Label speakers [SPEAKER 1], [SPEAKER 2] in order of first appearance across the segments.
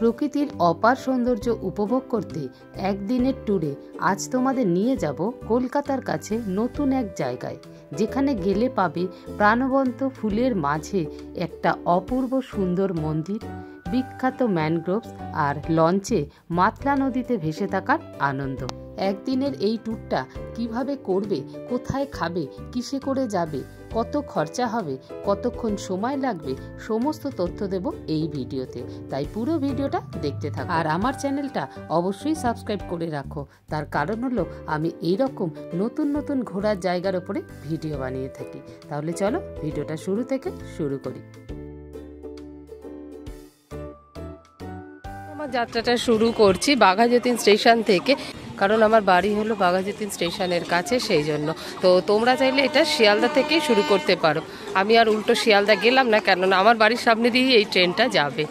[SPEAKER 1] প্রকৃতির অপার সৌন্দর্য উপভোগ করতে একদিনের ট্যুরে আজ তোমাদের নিয়ে যাব কলকাতার কাছে নতুন এক জায়গায়, যেখানে গেলে পাবে প্রাণবন্ত ফুলের মাঝে একটা অপূর্ব সুন্দর মন্দির, বিখ্যাত ম্যানগ্রোভস আর লঞ্চে মাতলা নদীতে ভেসে থাকার আনন্দ। একদিনের এই ট্যুরটা কিভাবে করবে, কোথায় খাবে, কিসে করে যাবে, কত খরচা হবে, কতক্ষণ সময় লাগবে, সমস্ত তথ্য দেব এই ভিডিওতে। তাই পুরো ভিডিওটা দেখতে থাকো আর আমার চ্যানেলটা অবশ্যই সাবস্ক্রাইব করে রাখো। তার কারণ হলো আমি এইরকম নতুন নতুন ঘোরার জায়গার উপরে ভিডিও বানিয়ে থাকি। তাহলে চলো ভিডিওটা শুরু থেকে শুরু করি। আমার যাত্রাটা শুরু করছি বাঘাযতীন স্টেশন থেকে, কারণ আমার বাড়ি হলো বাঘাযতীন স্টেশনের কাছে, সেই জন্য। তো তোমরা চাইলে এটা শিয়ালদা থেকেই শুরু করতে পারো। আমি আর উল্টো শিয়ালদা গেলাম না, কেননা আমার বাড়ির সামনে দিয়েই এই ট্রেনটা যাবে।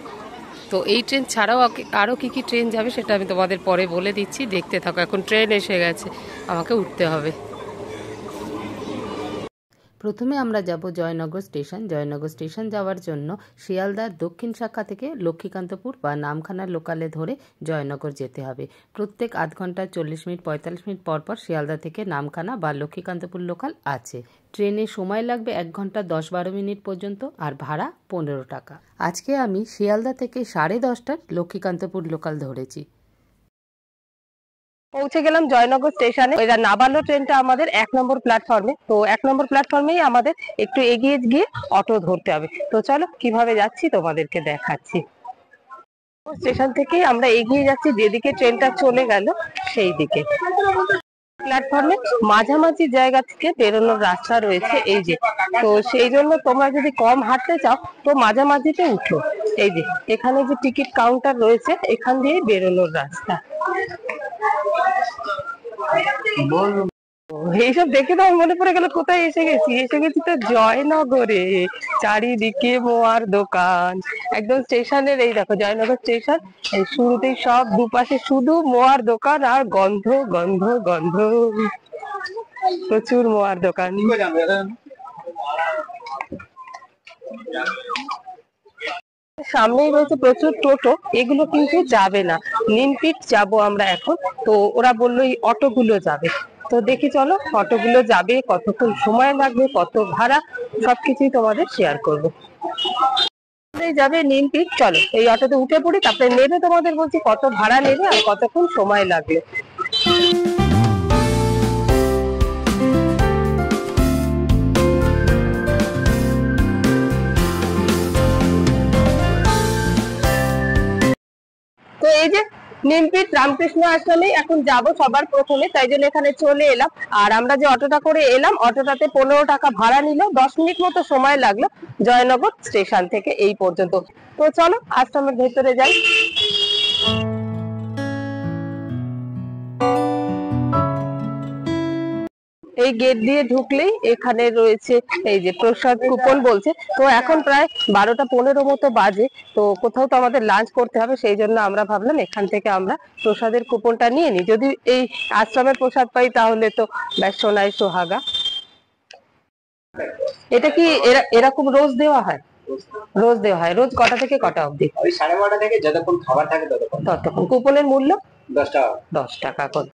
[SPEAKER 1] তো এই ট্রেন ছাড়াও আরও কী কী ট্রেন যাবে সেটা আমি তোমাদের পরে বলে দিচ্ছি, দেখতে থাকো। এখন ট্রেন এসে গেছে, আমাকে উঠতে হবে। প্রথমে আমরা যাব জয়নগর স্টেশন। জয়নগর স্টেশন যাওয়ার জন্য শিয়ালদার দক্ষিণ শাখা থেকে লক্ষ্মীকান্তপুর বা নামখানার লোকালে ধরে জয়নগর যেতে হবে। প্রত্যেক আধ ঘন্টা 40 মিনিট 45 মিনিট পর পর শিয়ালদা থেকে নামখানা বা লক্ষ্মীকান্তপুর লোকাল আছে। ট্রেনে সময় লাগবে 1 ঘন্টা 10-12 মিনিট পর্যন্ত, আর ভাড়া 15 টাকা। আজকে আমি শিয়ালদা থেকে 10:30টার লক্ষ্মীকান্তপুর লোকাল ধরেছি। পৌঁছে গেলাম জয়নগর স্টেশনে। ওই নাবালো ট্রেনটা আমাদের 1 নম্বর প্ল্যাটফর্মে। তো 1 নম্বর প্ল্যাটফর্মেই আমাদের একটু এগিয়ে গিয়ে অটো ধরতে হবে। তো চলো কিভাবে যাচ্ছি তোমাদেরকে দেখাচ্ছি। স্টেশন থেকেই আমরা এগিয়ে যাচ্ছি যেদিকে ট্রেনটা চলে গেল সেই দিকে। প্ল্যাটফর্মে মাঝামাঝি জায়গা থেকে বেরোনোর রাস্তা রয়েছে এই যে। তো সেই জন্য তোমরা যদি কম হাঁটতে চাও তো মাঝামাঝিতে উঠো। এই যে এখানে যে টিকিট কাউন্টার রয়েছে, এখান দিয়ে বেরোনোর রাস্তা। এইসব দেখে তো মনে পড়ে গেল কোথায় এসে গেছি। এসে গেছি তো জয়নগরে। চারিদিকে মোয়ার দোকান, একদম স্টেশনের। এই দেখো জয়নগর স্টেশন, এই শুরুতেই সব দুপাশে শুধু মোয়ার দোকান আর গন্ধ গন্ধ গন্ধ, প্রচুর মোয়ার দোকান। সামনেই রয়েছে প্রচুর টোটো, এগুলো কিন্তু যাবে না। নিমপিট যাব আমরা এখন। তো ওরা বললো এই অটোগুলো যাবে। তো দেখি চলো অটোগুলো যাবে, কতক্ষণ সময় লাগবে, কত ভাড়া, সবকিছুই তোমাদের শেয়ার করবো। যাবে নিমপিট, চলো এই অটোতে উঠে পড়ি, তারপরে নেবে তোমাদের বলছি কত ভাড়া নেবে আর কতক্ষণ সময় লাগবে। তো এই যে নিমপিট রামকৃষ্ণ আশ্রমে এখন যাব সবার প্রথমে, তাই জন্য এখানে চলে এলাম। আর আমরা যে অটোটা করে এলাম, অটোটাতে 15 টাকা ভাড়া নিল। 10 মিনিট মতো সময় লাগলো জয়নগর স্টেশন থেকে এই পর্যন্ত। তো চলো আশ্রমের ভেতরে যাই। এই গেট দিয়ে ঢুকলেই এখানে রয়েছে এই যে প্রসাদ কুপন বলছে। তো এখন প্রায় 12টা 15 মতো বাজে। তো কোথাও তো আমাদের লাঞ্চ করতে হবে, সেই জন্য আমরা ভাবলাম এখান থেকে আমরা প্রসাদের কুপনটা নিয়ে নিই। যদি এই আশ্রমের প্রসাদ পাই তাহলে তো ব্যাস সোনায় সোহাগা। এটা কি এরকম রোজ দেওয়া হয়? রোজ দেওয়া হয়। রোজ কটা থেকে কটা অবধি? 12:30 থেকে যতক্ষণ খাবার থাকে ততক্ষণ। কুপনের মূল্য 10 টাকা। 10 টাকা করে।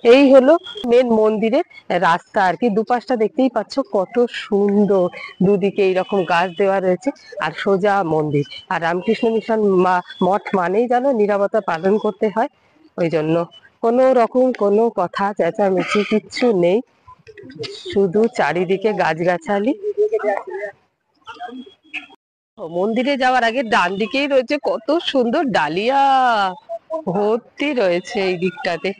[SPEAKER 1] এই হলো মেন মন্দিরের রাস্তা আর কি। দুপাশটা দেখতেই পাচ্ছ কত সুন্দর, দুদিকে এইরকম গাছ দেওয়া রয়েছে আর সোজা মন্দির। আর রামকৃষ্ণ মিশন মঠ মানেই জানো নীরবতা পালন করতে হয়, ওই জন্য কোনো রকম কোনো কথা চেঁচামেচি কিচ্ছু নেই, শুধু চারিদিকে গাছগাছালি। মন্দিরে যাওয়ার আগে ডান দিকেই রয়েছে কত সুন্দর ডালিয়া, ভর্তি রয়েছে এই দিকটাতে।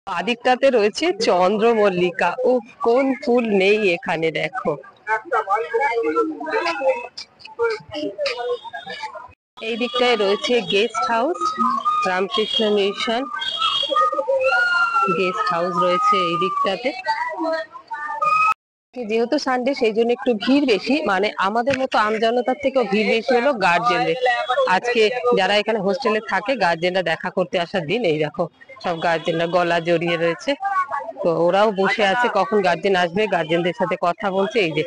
[SPEAKER 1] বাদিকটাতে রয়েছে চন্দ্রমল্লিকা। ও কোন ফুল নেই এখানে, দেখো। এই দিকটায় রয়েছে guest house, Ramakrishna mission guest house রয়েছে এই দিকটাতে। যেহেতু সানডে সেই জন্য একটু ভিড় বেশি, মানে আমাদের মতো আমজনতার থেকেও ভিড় বেশি হলো গার্জেনদের। আজকে যারা এখানে হোস্টেলে থাকে গার্জেনরা দেখা করতে আসার দিন। এই দেখো সব গার্জেনরা গলা জড়িয়ে রয়েছে।
[SPEAKER 2] তো ওরাও বসে আছে, কখন গার্জেন আসবে, গার্জেনদের সাথে কথা বলছে। এই যে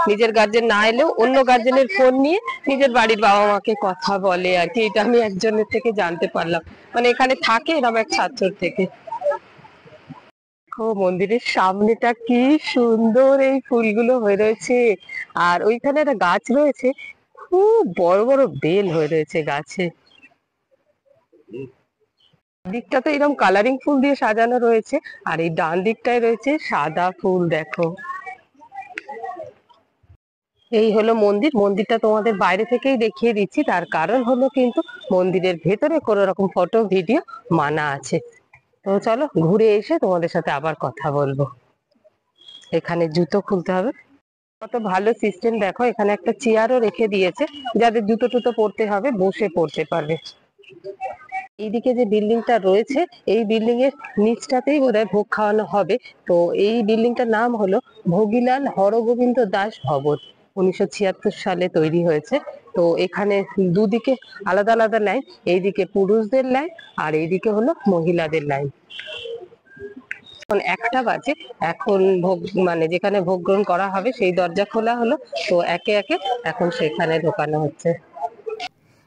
[SPEAKER 2] নিজের গার্জেন না এলেও অন্য গার্জেনের ফোন নিয়ে নিজের বাড়ির বাবা মাকে কথা বলে আর কি। এটা আমি একজনের থেকে জানতে পারলাম, মানে এখানে থাকে এরকম এক ছাত্র থেকে। মন্দিরের সামনেটা কি সুন্দর, এই ফুলগুলো হয়ে রয়েছে। আর ওইখানে একটা গাছ রয়েছে, খুব বড় বড় বেল হয়ে রয়েছে গাছে। দিকটা তো এরকম কালারিং ফুল দিয়ে সাজানো রয়েছে, আর এই ডান দিকটায় রয়েছে সাদা ফুল। দেখো, এই হলো মন্দির। মন্দিরটা তোমাদের বাইরে থেকেই দেখিয়ে দিচ্ছি, তার কারণ হলো কিন্তু মন্দিরের ভেতরে কোনো রকম ফটো ভিডিও মানা আছে। তো চলো ঘুরে এসে তোমাদের সাথে আবার কথা বলবো। এখানে জুতো খুলতে হবে, কত ভালো সিস্টেম দেখো। এখানে একটা চেয়ারও রেখে দিয়েছে, যাদের জুতো টুতো পরতে হবে বসে পড়তে পারবে। এইদিকে যে বিল্ডিংটা রয়েছে, এই বিল্ডিং এর নিচটাতেই বোধহয় ভোগ খাওয়ানো হবে। তো এই বিল্ডিংটার নাম হলো ভোগীলাল হরগোবিন্দ দাস ভবন, 1976 সালে তৈরি হয়েছে। তো এখানে দুদিকে আলাদা আলাদা লাইন, এইদিকে পুরুষদের লাইন আর এইদিকে হলো মহিলাদের লাইন। এখন 1টা বাজে, এখন ভোগ মানে যেখানে ভোগ গ্রহণ করা হবে সেই দরজা খোলা হলো। তো একে একে এখন সেখানে ঢোকানো হচ্ছে।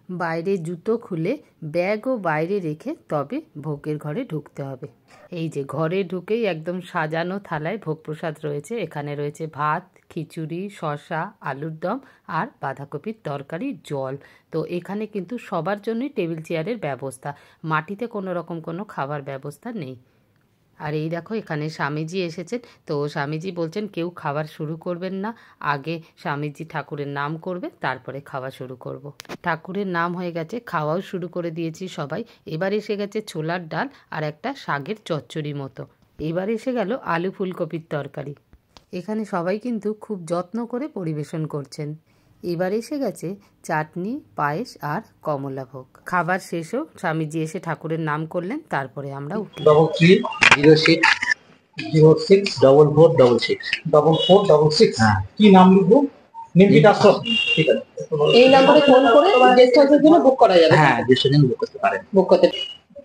[SPEAKER 1] বাইরে জুতো খুলে ব্যাগও বাইরে রেখে তবে ভোগের ঘরে ঢুকতে হবে। এই যে ঘরে ঢুকেই একদম সাজানো থালায় ভোগ প্রসাদ রয়েছে। এখানে রয়েছে ভাত, খিচুড়ি, শসা, আলুর দম আর বাঁধাকপির তরকারি, জল। তো এখানে কিন্তু সবার জন্যই টেবিল চেয়ারের ব্যবস্থা, মাটিতে কোনো রকম কোনো খাবার ব্যবস্থা নেই। আর এই দেখো এখানে স্বামীজি এসেছেন। তো স্বামীজি বলছেন কেউ খাবার শুরু করবেন না, আগে স্বামীজি ঠাকুরের নাম করবে, তারপরে খাওয়া শুরু করব। ঠাকুরের নাম হয়ে গেছে, খাওয়াও শুরু করে দিয়েছি সবাই। এবার এসে গেছে ছোলার ডাল আর একটা শাকের চচ্চড়ি মতো। এবার এসে গেল আলু ফুলকপির তরকারি। এখানে সবাই কিন্তু খুব যত্ন করে পরিবেশন করছেন। এবার এসে গেছে চাটনি, পায়েস আর কমলা ভোগ। খাবার শেষেও স্বামীজি এসে ঠাকুরের নাম করলেন, তারপরে আমরা উঠি।
[SPEAKER 3] 33060446 হ্যাঁ, কি নাম লিখবো? নিমকিট আশ্রম। ঠিক আছে,
[SPEAKER 2] এই নম্বরে ফোন করে গেস্ট হাউসের জন্য বুক করা যাবে।
[SPEAKER 3] হ্যাঁ, যে সেদিন বুক করতে পারেন।
[SPEAKER 2] বুক করতে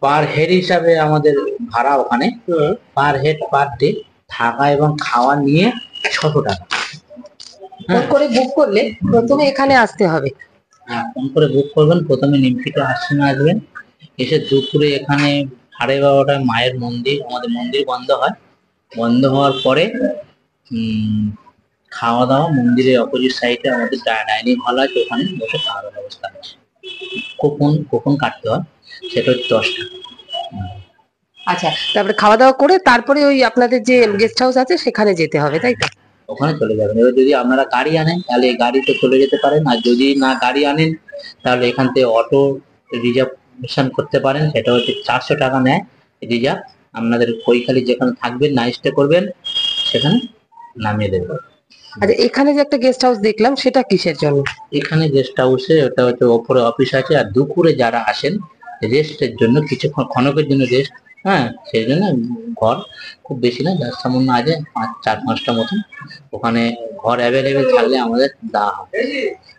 [SPEAKER 3] পার হেড হিসাবে আমাদের ভাড়া ওখানে পার হেড পার ডে থাকা এবং খাওয়া নিয়ে 600 টাকা।
[SPEAKER 2] ফোন করে বুক করলে প্রথমে এখানে আসতে হবে।
[SPEAKER 3] হ্যাঁ, ফোন করে বুক করবেন। প্রথমে নিমকিটা আশ্রমে আসবেন, এসে দুপুরে এখানে 12:30টায় মায়ের মন্দির, আমাদের মন্দির বন্ধ হয়। বন্ধ হওয়ার পরে খাওয়া দাওয়া মন্দিরের অপোজিট সাইডে আমাদের ডাইনিং হল আছে, ওখানে বসে খাওয়ার ব্যবস্থা আছে। কুপন কাটতে হয়, সেটা হচ্ছে 10 টাকা।
[SPEAKER 2] আচ্ছা, তারপরে খাওয়া দাওয়া করে তারপরে ওই আপনাদের যে গেস্ট হাউস আছে সেখানে যেতে হবে, তাই তো?
[SPEAKER 3] ওখানে চলে যাবেন। এবার যদি আপনারা গাড়ি আনেন তাহলে গাড়িতে চলে যেতে পারেন, আর যদি না গাড়ি আনেন তাহলে এখান থেকে অটো রিজার্ভেশন করতে পারেন। সেটা হচ্ছে 400 টাকা নেয় রিজার্ভ। আপনাদের কৈখালি যেখানে থাকবেন, না স্টে করবেন, সেখানে নামিয়ে দেবে।
[SPEAKER 2] আচ্ছা, এখানে যে একটা গেস্ট হাউস দেখলাম, সেটা কিসের জন্য?
[SPEAKER 3] এখানে গেস্ট হাউসে ওটা হচ্ছে ওপরে অফিস আছে, আর দুপুরে যারা আসেন রেস্টের জন্য, কিছুক্ষণ ক্ষণকের জন্য রেস্ট। হ্যাঁ, সেই জন্য ঘর খুব বেশি না, যার সামান্য আছে 4-5টা মতন। ওখানে ঘর অ্যাভেলেবেল থাকলে আমাদের দেওয়া হবে।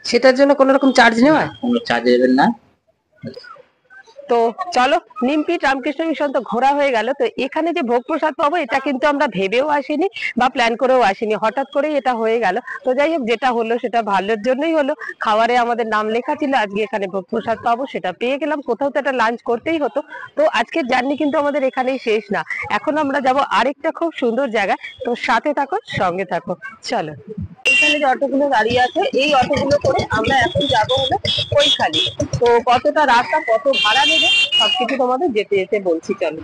[SPEAKER 2] সেটার জন্য কোনো রকম চার্জ নেওয়া হয়?
[SPEAKER 3] কোনো চার্জ দেবেন না।
[SPEAKER 2] তো চলো, নিমপিট রামকৃষ্ণ মিশন তো ঘোরা হয়ে গেল। তো এখানে যে ভোগ প্রসাদ পাবো এটা কিন্তু আমরা ভেবেও আসিনি বা প্ল্যান করেও আসিনি, হঠাৎ করেই এটা হয়ে গেল। তো যাই হোক, যেটা হলো সেটা ভালোর জন্যই হলো। খাবারে আমাদের নাম লেখা ছিল, আজকে এখানে ভোগ প্রসাদ পাবো, সেটা পেয়ে গেলাম। কোথাও তো একটা লাঞ্চ করতেই হতো। তো আজকের জার্নি কিন্তু আমাদের এখানেই শেষ না, এখন আমরা যাব আরেকটা খুব সুন্দর জায়গায়। তো সাথে থাকো, সঙ্গে থাকো, চলো। এখানে যে অটোগুলো দাঁড়িয়ে আছে, এই অটোগুলো করে আমরা এখন যাবো হলো কৈখালি। তো কতটা রাস্তা, কত ভাড়া নেবে, সবকিছু তোমাদের যেতে যেতে বলছি, চলো।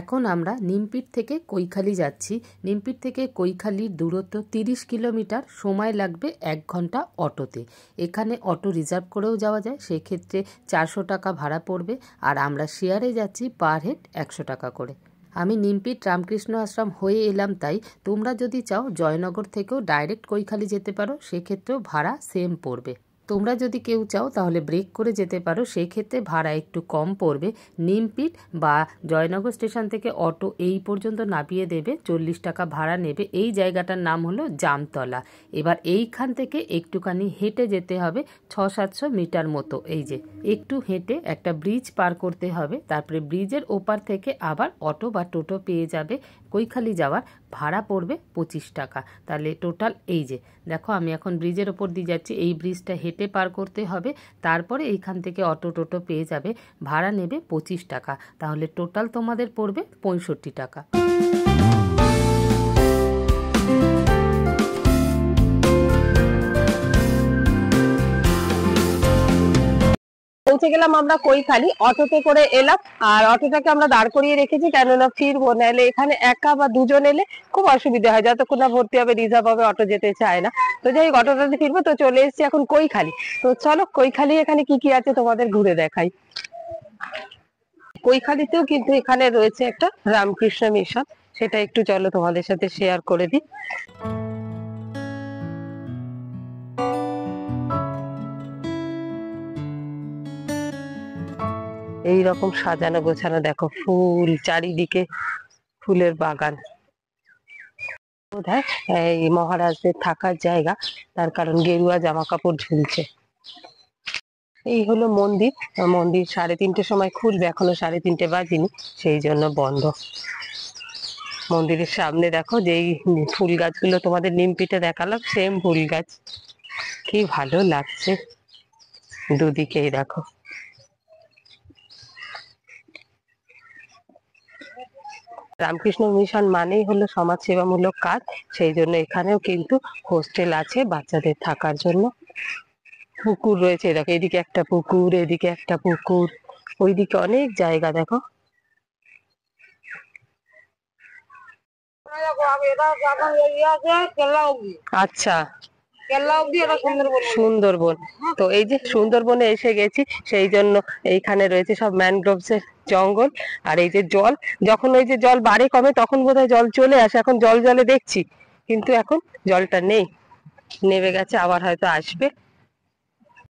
[SPEAKER 1] এখন আমরা নিমপিট থেকে কৈখালি যাচ্ছি। নিমপিট থেকে কৈখালির দূরত্ব 30 কিলোমিটার, সময় লাগবে 1 ঘন্টা অটোতে। এখানে অটো রিজার্ভ করেও যাওয়া যায়, সেক্ষেত্রে 400 টাকা ভাড়া পড়বে। আর আমরা শেয়ারে যাচ্ছি, পার হেড 100 টাকা করে। আমি নিমপিট রামকৃষ্ণ আশ্রম হয়ে এলাম, তাই তোমরা যদি চাও জয়নগর থেকেও ডাইরেক্ট কৈখালি যেতে পারো, সেক্ষেত্রেও ভাড়া সেম পড়বে। তোমরা যদি কেউ চাও তাহলে ব্রেক করে যেতে পারো, সেই ক্ষেত্রে ভাড়া একটু কম পড়বে। নিমপিট বা জয়নগর স্টেশন থেকে অটো এই পর্যন্ত নামিয়ে দেবে, 40 টাকা ভাড়া নেবে। এই জায়গাটার নাম হলো জামতলা। এবার এইখান থেকে একটুখানি হেঁটে যেতে হবে 600-700 মিটার মতো। এই যে একটু হেঁটে একটা ব্রিজ পার করতে হবে, তারপরে ব্রিজের ওপার থেকে আবার অটো বা টোটো পেয়ে যাবে। কৈখালি যাওয়ার ভাড়া পড়বে 25 টাকা। তাহলে টোটাল এই যে দেখো আমি এখন ব্রিজের ওপর দিয়ে যাচ্ছি, এই ব্রিজটা হেঁটে পার করতে হবে, তারপরে এইখান থেকে অটো টোটো পেয়ে যাবে, ভাড়া নেবে 25 টাকা। তাহলে টোটাল তোমাদের পড়বে 65 টাকা।
[SPEAKER 2] পৌঁছে গেলাম আমরা কৈখালি, অটোতে করে এলাম। আর অটোটাকে আমরা দাঁড় করিয়ে রেখেছি, কেননা ফিরবো, নাহলে এখানে একা বা দুজন এলে খুব অসুবিধা হয়, যতক্ষণ না ভর্তি হবে রিজার্ভ হবে অটো যেতে চায় না। তো যাই হোক, অটোটাতে ফিরবো। তো চলে এসেছি এখন কৈখালি। তো চলো কৈখালি এখানে কি কি আছে তোমাদের ঘুরে দেখাই। কৈখালিতেও কিন্তু এখানে রয়েছে একটা রামকৃষ্ণ মিশন, সেটা একটু চলো তোমাদের সাথে শেয়ার করে দিই। এই রকম সাজানো গোছানো, দেখো ফুল চারিদিকে, ফুলের বাগান। বোধহয় এই মহারাজদের থাকার জায়গা, তার কারণ গেরুয়া জামা কাপড় ঝুলছে। এই হলো মন্দির। মন্দির 3:30 সময় খুলবে, এখনো 3:30 বাজেনি, সেই জন্য বন্ধ। মন্দিরের সামনে দেখো যেই ফুল গাছগুলো তোমাদের নিমপিটে দেখালাম, সেম ফুল গাছ, কি ভালো লাগছে দুদিকেই। দেখো রামকৃষ্ণ মিশন মানেই হলো সমাজ সেবামূলক কাজ, সেই জন্য এখানেও কিন্তু হোস্টেল আছে বাচ্চাদের থাকার জন্য। পুকুর রয়েছে, দেখো এদিকে একটা পুকুর, এদিকে একটা পুকুর, ওইদিকে অনেক জায়গা। দেখো আচ্ছা, সুন্দরবন। তো এই যে সুন্দরবনে এসে গেছি, সেই জন্য এইখানে রয়েছে সব ম্যানগ্রোভস এর জঙ্গল। আর এই যে জল, যখন ওই যে জল বাড়ে কমে তখন বোধহয় জল চলে আসে, এখন জল জলে দেখছি, কিন্তু এখন জলটা নেই, নেমে গেছে, আবার হয়তো আসবে।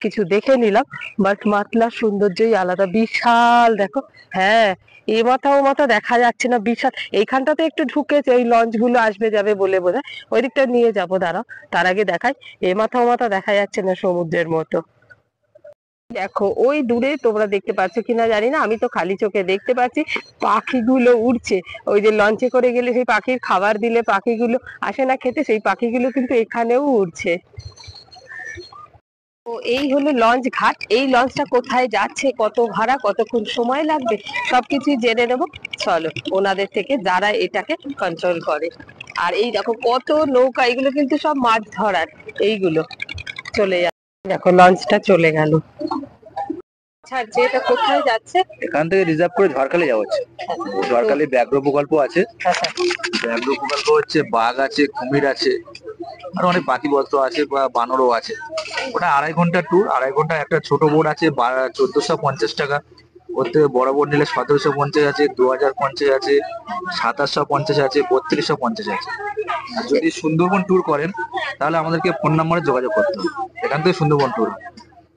[SPEAKER 2] কিছু দেখে নিলাম, বাট মাতলার সৌন্দর্যই আলাদা, বিশাল। দেখো হ্যাঁ, এ মাথা ও মাথা দেখা যাচ্ছে না, বিশাল। এইখানটাতে একটু ঢুকেছে, ওই লঞ্চ গুলো আসবে যাবে বলে বোধহয়, ওই দিকটা নিয়ে যাবো, দাঁড়াও, তার আগে দেখাই। এ মাথা ও মাথা দেখা যাচ্ছে না, সমুদ্রের মতো। দেখো ওই দূরে তোমরা দেখতে পাচ্ছ কিনা জানি না, আমি তো খালি চোখে দেখতে পাচ্ছি পাখিগুলো উড়ছে। ওই যে লঞ্চে করে গেলে সেই পাখির খাবার দিলে পাখিগুলো আসে না খেতে, সেই পাখিগুলো কিন্তু এখানেও উড়ছে। তো এই হলো লঞ্চ ঘাট। এই লঞ্চটা কোথায় যাচ্ছে, কত ভাড়া, কতক্ষণ সময় লাগবে, সবকিছুই জেনে নেবো। চলো ওনাদের থেকে, যারা এটাকে কন্ট্রোল করে। আর এই দেখো কত নৌকা, এগুলো কিন্তু সব মাছ ধরার। এইগুলো চলে যাচ্ছে, দেখো লঞ্চটা চলে গেল। আচ্ছা, এটা কোথায় যাচ্ছে?
[SPEAKER 4] এখান থেকে রিজার্ভ করে ঝড়খালি যাওয়া হচ্ছে। ঝড়খালি ব্যাঘ্র প্রকল্প আছে, ব্যাঘ্র প্রকল্প হচ্ছে, বাঘ আছে, কুমির আছে, আর অনেক পাখি বস্ত্র আছে, বা বানরও আছে। ওটা 2.5 ঘন্টা ট্যুর, 2.5 ঘন্টা। একটা ছোট বোট আছে 1450 টাকা, ওর থেকে বড় বোট নিলে 1750 আছে, 2050 আছে, 2750 আছে, 3250 আছে। আর যদি সুন্দরবন ট্যুর করেন তাহলে আমাদেরকে ফোন নম্বরে যোগাযোগ করতে হবে, এখান থেকে সুন্দরবন ট্যুর।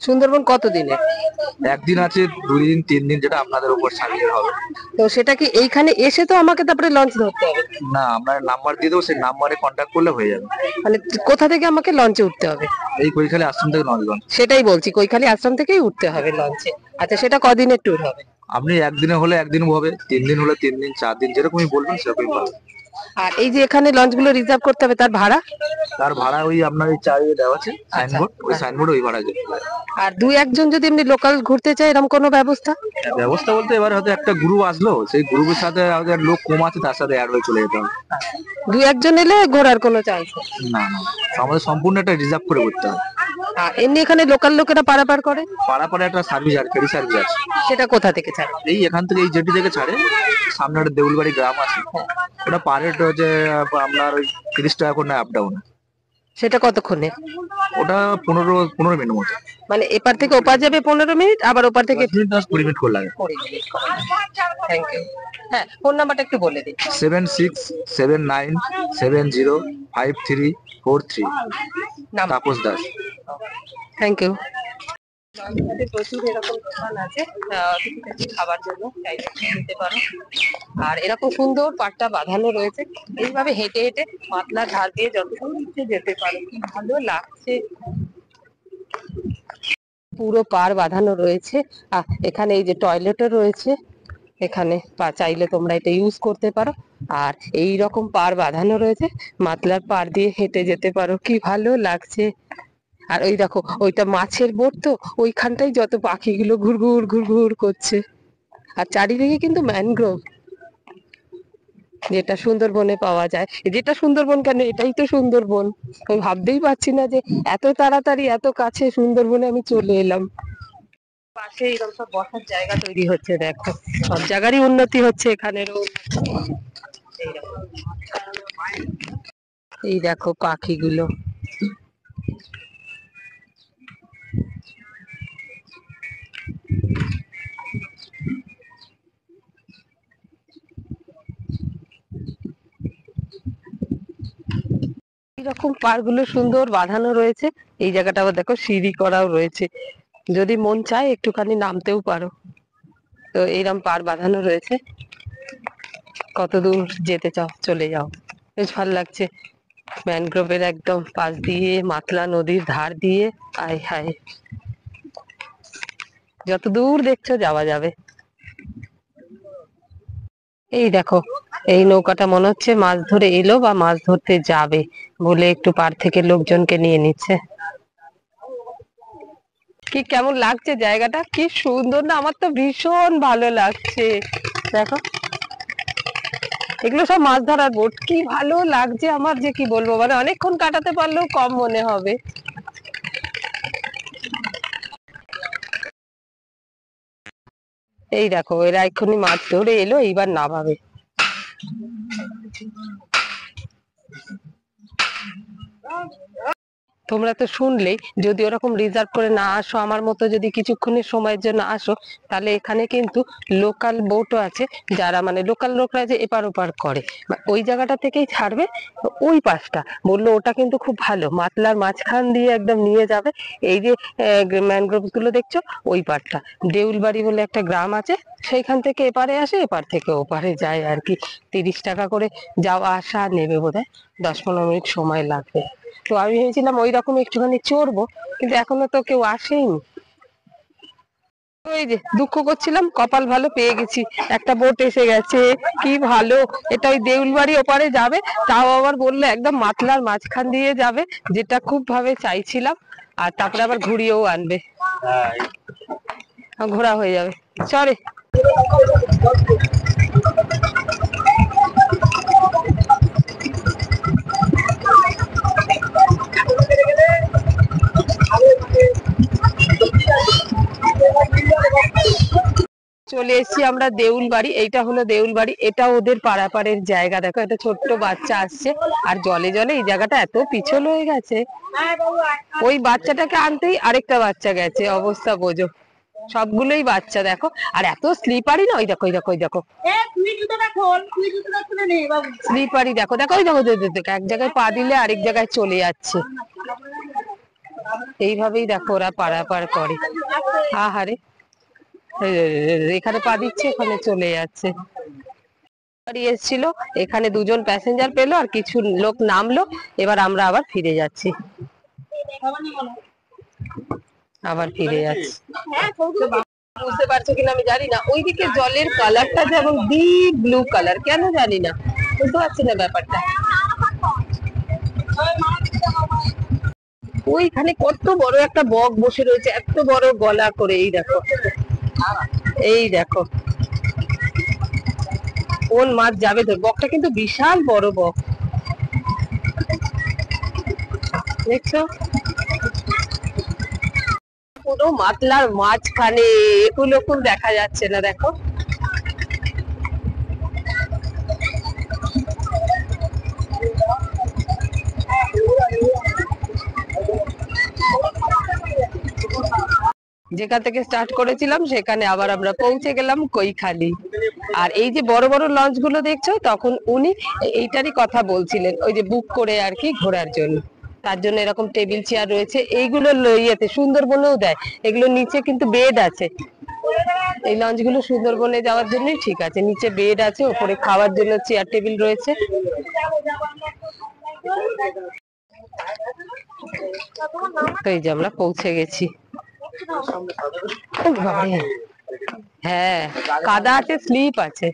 [SPEAKER 2] সুন্দরবন কত দিনে?
[SPEAKER 4] একদিন আছে, 2 দিন, 3 দিন, যেটা আপনাদের উপর ছাড়িয়ে হবে।
[SPEAKER 2] তো সেটা কি এইখানে এসে তো আমাকে তারপরে লঞ্চ ধরতে হবে?
[SPEAKER 4] না, আমরা নাম্বার দিয়ে দেবো, সেই নাম্বারে কন্ট্যাক্ট করলে হয়ে যাবে।
[SPEAKER 2] মানে কোথা থেকে আমাকে লঞ্চে উঠতে হবে?
[SPEAKER 4] এই কৈখালি আশ্রম থেকে নন্দগঞ্জ।
[SPEAKER 2] সেটাই বলছি, কৈখালি আশ্রম থেকেই উঠতে হবে লঞ্চে। আচ্ছা, সেটা কদিনের ট্যুর হবে?
[SPEAKER 4] আপনি একদিনে হলে একদিন হবে, 3 দিন হলে 3 দিন, 4 দিন, যেরকমই বলবেন সেরকমই পাবেন।
[SPEAKER 2] আর এই যে এখানে লঞ্চগুলো রিজার্ভ করতে হবে, তার ভাড়া?
[SPEAKER 4] তার ভাড়া ওই আপনার এই চারিয়ে দেওয়া আছে সাইনবোর্ড, ওই সাইনবোর্ড ওই ভাড়া যেতে পারে।
[SPEAKER 2] আর 2-1 জন যদি এমনি লোকাল ঘুরতে চায়, এরকম কোনো ব্যবস্থা?
[SPEAKER 4] ব্যবস্থা বলতে এবার হয়তো একটা গ্রুপ আসলো, সেই গ্রুপের সাথে আমাদের লোক কম আছে, তার সাথে অ্যাড হয়ে চলে যেতে হবে।
[SPEAKER 2] 2-1 জন এলে ঘোরার কোনো চান্স?
[SPEAKER 4] না না, আমাদের সম্পূর্ণ একটা রিজার্ভ করে করতে হবে।
[SPEAKER 2] আর এমনি এখানে লোকাল লোকেরা পারাপার করে?
[SPEAKER 4] পাড়াপাড়ে একটা সার্ভিস আর ফেরি সার্ভিস আছে।
[SPEAKER 2] সেটা কোথা থেকে ছাড়ে?
[SPEAKER 4] এই এখান থেকে, এই জেটি থেকে ছাড়ে, সামনে একটা দেউলবাড়ি গ্রাম আছে, ওটা পার হেড হচ্ছে আপনার ওই 30 টাকা করে আপ ডাউন।
[SPEAKER 2] সেটা কতক্ষণে?
[SPEAKER 4] ওটা 15 মিনিট মতো।
[SPEAKER 2] মানে এপার থেকে ওপার যাবে 15 মিনিট, আবার ওপার থেকে
[SPEAKER 4] 10-20 মিনিট করে লাগে।
[SPEAKER 2] Thank you. হ্যাঁ, ফোন নাম্বারটা একটু বলে দিন।
[SPEAKER 4] 7679705343,
[SPEAKER 2] নাম?
[SPEAKER 4] তাপস দাস।
[SPEAKER 2] Thank you. লঞ্চঘাটে প্রচুর এরকম দোকান আছে খাবার জন্য, চাইলে নিতে পারো। আর এরকম সুন্দর পাটটা বাঁধানো রয়েছে, এইভাবে হেঁটে হেঁটে মাতলার ধার দিয়ে যতদূর ইচ্ছে যেতে পারো। কি ভালো লাগছে, পুরো পার বাঁধানো রয়েছে। আর এখানে এই যে টয়লেটও রয়েছে, এখানে চাইলে তোমরা এটা ইউজ করতে পারো। আর এই রকম পার বাঁধানো রয়েছে, মাতলার পার দিয়ে হেঁটে যেতে পারো। কি ভালো লাগছে। আর ওই দেখো, ওইটা মাছের বোট, তো ওইখানটাই যত পাখিগুলো ঘুরঘুর ঘুরঘুর করছে। আর চারিদিকে কিন্তু ম্যানগ্রোভ, যেটা সুন্দরবনে পাওয়া যায়। যেটা সুন্দরবন কেন, এটাই তো সুন্দরবন। আমি ভাবতেই পারছি না যে এত তাড়াতাড়ি এত কাছে সুন্দরবনে আমি চলে এলাম। পাশে এরকম সব বসার জায়গা তৈরি হচ্ছে, দেখো সব জায়গারই উন্নতি হচ্ছে, এখানেরও। এই দেখো পাখিগুলো, এরকম পার গুলো সুন্দর বাঁধানো রয়েছে। এই জায়গাটা আবার দেখো সিঁড়ি করাও রয়েছে, যদি মন চায় একটুখানি নামতেও পারো। তো এইরকম পার বাঁধানো রয়েছে, কত দূর যেতে চাও চলে যাও। বেশ ভালো লাগছে, ম্যানগ্রোভের একদম পাশ দিয়ে, মাতলা নদীর ধার দিয়ে। আয় হায়, যত দূর দেখছো যাওয়া যাবে। এই দেখো, এই নৌকাটা মনে হচ্ছে মাছ ধরে এলো বা মাছ ধরতে যাবে বলে একটু পার থেকে লোকজনকে নিয়ে নিচ্ছে। কি কেমন লাগছে জায়গাটা, কি সুন্দর না? আমার তো ভীষণ ভালো লাগছে। দেখো, এগুলো সব মাছ ধরার বোট। কি ভালো লাগছে আমার, যে কি বলবো, মানে অনেকক্ষণ কাটাতে পারলেও কম মনে হবে। এই দেখো, এরা এক্ষুনি মাছ ধরে এলো, এইবার নামাবে। তোমরা তো শুনলেই, যদি ওরকম রিজার্ভ করে না আসো, আমার মতো যদি কিছুক্ষণের সময়ের জন্য আসো, তাহলে এখানে কিন্তু লোকাল বোটও আছে, যারা মানে লোকাল লোকরা যে এপার ওপার করে, ওই জায়গাটা থেকেই ছাড়বে। ওই পাশটা বললো ওটা কিন্তু খুব ভালো, মাতলার মাঝখান দিয়ে একদম নিয়ে যাবে। এই যে ম্যানগ্রোভ গুলো দেখছো, ওই পারটা দেউলবাড়ি বলে একটা গ্রাম আছে, সেইখান থেকে এপারে আসে, এপার থেকে ওপারে যায় আর কি। 30 টাকা করে যাওয়া আসা নেবে বোধহয়, 10-15 মিনিট সময় লাগবে। তো আমি ভেবেছিলাম ওই রকম একটুখানি চড়বো, কিন্তু এখনো তো কেউ আসেনি। ওই যে দুঃখ করছিলাম, কপাল ভালো, পেয়ে গেছি, একটা বোট এসে গেছে। কি ভালো, এটা ওই দেউলবাড়ি ওপারে যাবে, তাও আবার বললো একদম মাতলার মাঝখান দিয়ে যাবে, যেটা খুব ভাবে চাইছিলাম। আর তারপরে আবার ঘুরিয়েও আনবে, ঘোরা হয়ে যাবে। চলে, চলে এসেছি আমরা দেউলবাড়ি। এইটা হলো দেউলবাড়ি, এটা ওদের পারাপারের জায়গা। দেখো, একটা ছোট্ট বাচ্চা আসছে, আর জলে জলে এই জায়গাটা এত পিছল হয়ে গেছে, ওই বাচ্চাটাকে আনতেই আরেকটা বাচ্চা গেছে, অবস্থা বোঝো। সবগুলোই বাচ্চা দেখো, আর এত স্লিপারি না। ওই দেখো, ওই দেখো, ওই দেখো স্লিপারি, দেখো দেখো, ওই দেখো, দেখো এক জায়গায় পা দিলে আরেক জায়গায় চলে যাচ্ছে। এইভাবেই দেখো ওরা পারাপার করে। আহারে, এখানে পা দিচ্ছে, এখানে চলে যাচ্ছে। এসেছিল, এখানে 2জন প্যাসেঞ্জার পেলো, আর কিছু লোক নামলো। এবার আমরা আবার ফিরে যাচ্ছি, আবার ফিরে যাচ্ছি। বুঝতে পারছো কিনা আমি জানি না, ওইদিকে জলের কালারটা যেমন ডিপ ব্লু কালার, কেন জানি না, বুঝতে পারছি না ব্যাপারটা। ওইখানে কত বড় একটা বক বসে রয়েছে, এত বড় গলা করে। এই দেখো, এই দেখো, কোন মাছ যাবে তো। বকটা কিন্তু বিশাল বড় বক, দেখছো, পুরো মাতলার মাঝখানে, একুল ওকুল দেখা যাচ্ছে না। দেখো, যেখান থেকে স্টার্ট করেছিলাম সেখানে আবার আমরা পৌঁছে গেলাম কৈখালি। আর এই যে বড় বড় লঞ্চ গুলো দেখছো, তখন উনি এইটারই কথা বলছিলেন, ওই যে বুক করে আর কি ঘোরার জন্য। তার জন্য এরকম টেবিল চেয়ার রয়েছে। এইগুলো ইয়েতে সুন্দরবনেও দেয়, এগুলো নিচে কিন্তু বেড আছে। এই লঞ্চগুলো সুন্দরবনে যাওয়ার জন্যই ঠিক আছে, নিচে বেড আছে, ওপরে খাওয়ার জন্য চেয়ার টেবিল রয়েছে। তো এই যে আমরা পৌঁছে গেছি। হ্যাঁ, কাদা আছে, স্লিপ আছে।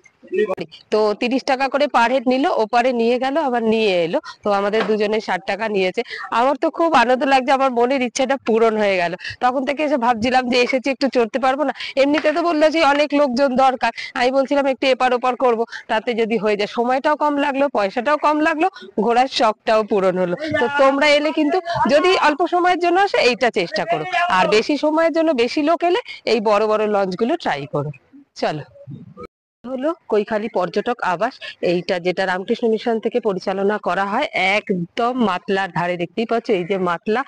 [SPEAKER 2] তো 30 টাকা করে পার হেড নিল, ওপারে নিয়ে গেল আবার নিয়ে এলো। তো আমাদের দুজনে 60 টাকা নিয়েছে। আমার তো খুব আনন্দ লাগছে, আমার মনের ইচ্ছাটা পূরণ হয়ে গেল। তখন থেকে এসে ভাবছিলাম যে এসেছি একটু চড়তে পারবো না, এমনিতে তো বললো যে অনেক লোকজন দরকার, আমি বলছিলাম একটু এপার ওপার করবো, তাতে যদি হয়ে যায়, সময়টাও কম লাগলো, পয়সাটাও কম লাগলো, ঘোরার শখটাও পূরণ হলো। তো তোমরা এলে কিন্তু যদি অল্প সময়ের জন্য আসে এইটা চেষ্টা করো, আর বেশি সময়ের জন্য, বেশি লোক এলে এই বড় বড় লঞ্চগুলো ট্রাই করো। চলো, হলো কৈখালী পর্যটক আবাস। এইটা যেটা রামকৃষ্ণ মিশন থেকে পরিচালনা করা হয়, একদম মাতলার ধারে। দেখতেই পাচ্ছ এই যে মাতলা,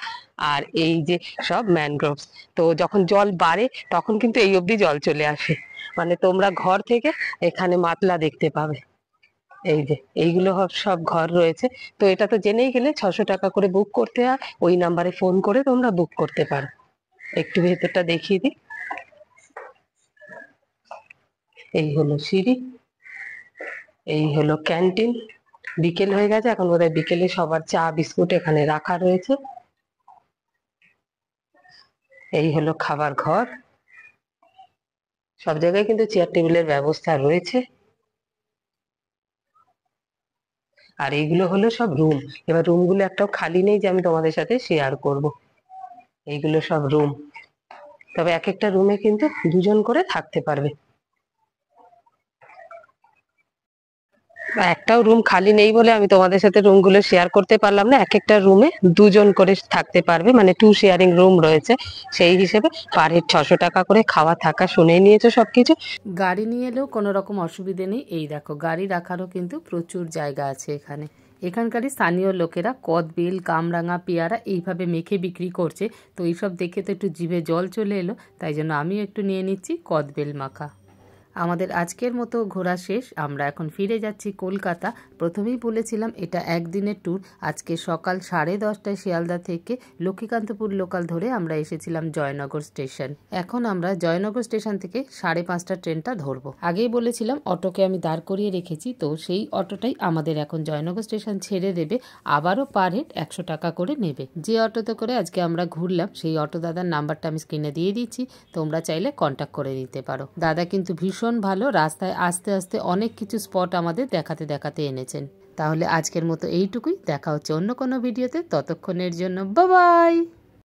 [SPEAKER 2] আর এই যে সব ম্যানগ্রোভস। তো যখন জল বাড়ে তখন কিন্তু এই অবধি জল চলে আসে, মানে তোমরা ঘর থেকে এখানে মাতলা দেখতে পাবে। এই যে এইগুলো সব ঘর রয়েছে। তো এটা তো জেনেই গেলে 600 টাকা করে বুক করতে হয়, ওই নাম্বারে ফোন করে তোমরা বুক করতে পারো। একটু ভেতরটা দেখিয়ে দিই। এই হলো সিঁড়ি, এই হলো ক্যান্টিন। বিকেল হয়ে গেছে, এখন বোধহয় বিকেলে সবার চা বিস্কুট এখানে রাখা রয়েছে। এই হলো খাবার ঘর, সব জায়গায় কিন্তু চেয়ার টেবিলের ব্যবস্থা রয়েছে। আর এইগুলো হলো সব রুম। এবার রুমগুলো একটাও খালি নেই যে আমি তোমাদের সাথে শেয়ার করব। এইগুলো সব রুম, তবে এক একটা রুমে কিন্তু দুজন করে থাকতে পারবে। একটাও রুম খালি নেই বলে আমি তোমাদের সাথে রুমগুলো শেয়ার করতে পারলাম না। এক একটা রুমে দুজন করে থাকতে পারবে, মানে 2 শেয়ারিং রুম রয়েছে। সেই হিসেবে পার হেড 600 টাকা করে। খাওয়া থাকা শুনেই নিয়েছো সবকিছু।
[SPEAKER 1] গাড়ি নিয়ে এলেও কোনো রকম অসুবিধে নেই। এই দেখো, গাড়ি রাখারও কিন্তু প্রচুর জায়গা আছে এখানে। এখানকারই স্থানীয় লোকেরা কদবেল, কামরাঙা, পেয়ারা এইভাবে মেখে বিক্রি করছে। তো এইসব দেখে তো একটু জিভে জল চলে এলো, তাই জন্য আমিও একটু নিয়ে নিচ্ছি কদবেল মাখা। আমাদের আজকের মতো ঘোরা শেষ, আমরা এখন ফিরে যাচ্ছি কলকাতা। প্রথমেই বলেছিলাম এটা একদিনের ট্যুর। আজকে সকাল 10:30টায় শিয়ালদা থেকে লক্ষ্মীকান্তপুর লোকাল ধরে আমরা এসেছিলাম জয়নগর স্টেশন। এখন আমরা জয়নগর স্টেশন থেকে 5:30টার ট্রেনটা ধরবো। আগেই বলেছিলাম অটোকে আমি দাঁড় করিয়ে রেখেছি, তো সেই অটোটাই আমাদের এখন জয়নগর স্টেশন ছেড়ে দেবে। আবারও পার হেড 100 টাকা করে নেবে। যে অটোতে করে আজকে আমরা ঘুরলাম সেই অটো দাদার নাম্বারটা আমি স্ক্রিনে দিয়ে দিচ্ছি, তোমরা চাইলে কন্ট্যাক্ট করে নিতে পারো। দাদা কিন্তু ভীষণ ভালো, রাস্তায় আস্তে আস্তে অনেক কিছু স্পট আমাদের দেখাতে দেখাতে এনেছেন। তাহলে আজকের মতো এইটুকুই, দেখা হচ্ছে অন্য কোনো ভিডিওতে। ততক্ষণের জন্য বাই বাই।